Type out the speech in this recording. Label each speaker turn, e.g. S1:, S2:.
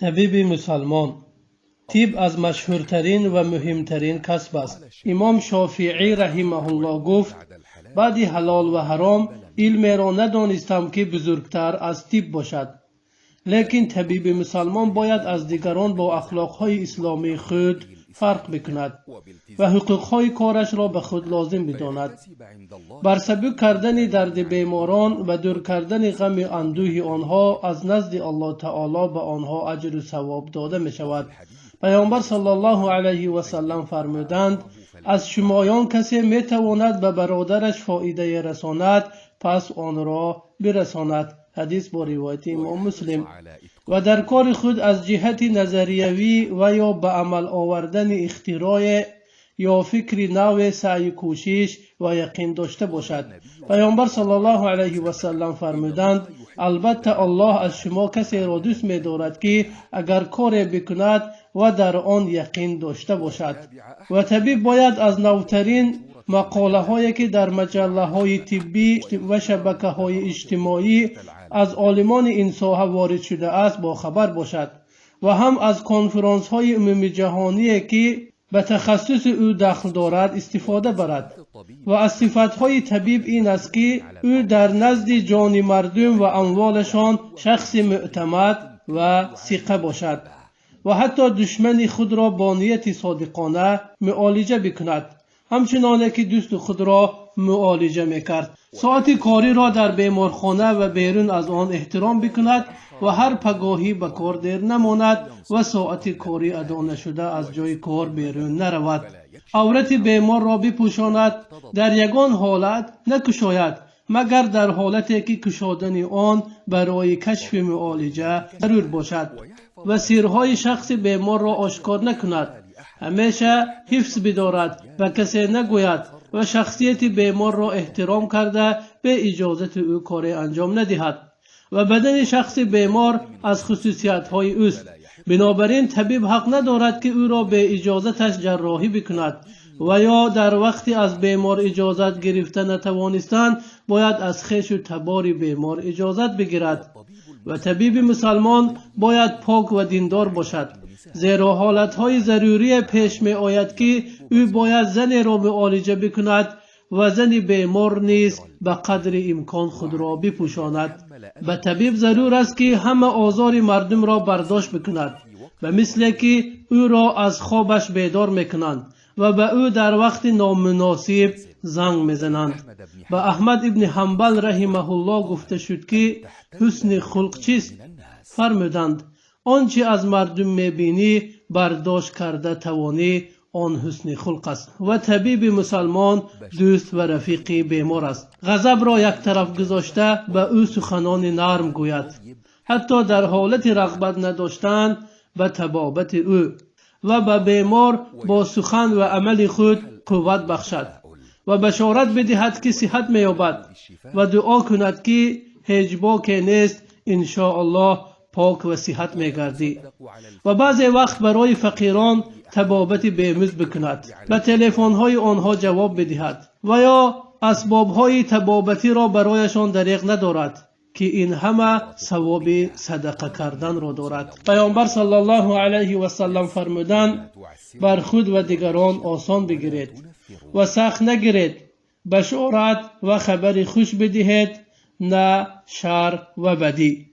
S1: طبیب مسلمان طب از مشهورترین و مهمترین کسب است. امام شافعی رحمه الله گفت بعد حلال و حرام علم را ندانستم که بزرگتر از طب باشد. لیکن طبیب مسلمان باید از دیگران با اخلاقهای اسلامی خود فرق بکند و حقوقهای کارش را به خود لازم بداند. بر سبب کردن درد بیماران و دور کردن غم اندوه آنها از نزد الله تعالی به آنها اجر و ثواب داده می شود. پیامبر صلی الله علیه و سلم فرمودند از شمایان کسی می تواند به برادرش فایده رساند پس آن را برساند. حدیث با روایت امام مسلم. و در کار خود از جهت نظریوی و یا به عمل آوردن اختراع یا فکر نو سعی کوشش و یقین داشته باشد. پیامبر صلی الله علیه و سلم فرمودند البته الله از شما کسی را دوست می دارد که اگر کار بکند و در آن یقین داشته باشد. و طبیب باید از نوترین مقاله هایی که در مجله های طبی و شبکه های اجتماعی از عالمان این ساحه وارد شده است با خبر باشد و هم از کنفرانس های عمومی جهانی که به تخصص او دخل دارد استفاده برد. و از صفت های طبیب این است که او در نزد جان مردم و اموالشان شخص معتمد و ثقه باشد و حتی دشمن خود را با نیت صادقانه معالجه بکند همچنانه که دوست خود را معالجه میکرد. ساعت کاری را در بیمارخانه و بیرون از آن احترام بکند و هر پگاهی به کار دیر نماند و ساعت کاری ادا نشده از جای کار بیرون نرود. عورت بیمار را بپوشاند، در یگان حالت نکشاید مگر در حالتی که کشادن آن برای کشف معالجه ضرور باشد و سرهای شخص بیمار را آشکار نکند. همیشه حفظ بدارد و کسی نگوید و شخصیت بیمار را احترام کرده به اجازت او کار انجام ندهد و بدن شخص بیمار از خصوصیت های اوست. بنابراین طبیب حق ندارد که او را به اجازتش جراحی بکند و یا در وقتی از بیمار اجازت گرفته نتوانستند باید از خویش و تبار بیمار اجازت بگیرد. و طبیب مسلمان باید پاک و دیندار باشد زیرا حالتهای ضروری پیش می آید که او باید زن را معالجه بکند و زن بیمار نیز به قدر امکان خود را بپوشاند. به طبیب ضرور است که همه آزار مردم را برداشت بکند و مثل که او را از خوابش بیدار میکنند و به او در وقت نامناسب زنگ میزنند. به احمد ابن حنبل رحمه الله گفته شد که حسن خلق چیست؟ فرمودند آنچه از مردم میبینی برداشت کرده توانی آن حسن خلق است. و طبیب مسلمان دوست و رفیق بیمار است. غضب را یک طرف گذاشته به او سخنان نرم گوید حتی در حالت رغبت نداشتن به طبابت او و به بیمار با سخن و عمل خود قوت بخشد و بشارت بدهد که صحت می‌یابد و دعا کند که هیچ باکی نیست ان شاء الله پاک و صحت می‌گردی. و بعضی وقت برای فقیران طبابت بیمز بکند به تلفن‌های آنها جواب بدهد و یا اسباب‌های طبابتی را برایشان دریغ ندارد که این همه ثواب صدقه کردن را دارد. پیامبر صلی الله علیه و سلم فرمودند بر خود و دیگران آسان بگیرید و سخت نگیرید، بشارت و خبر خوش بدهید نه شر و بدی.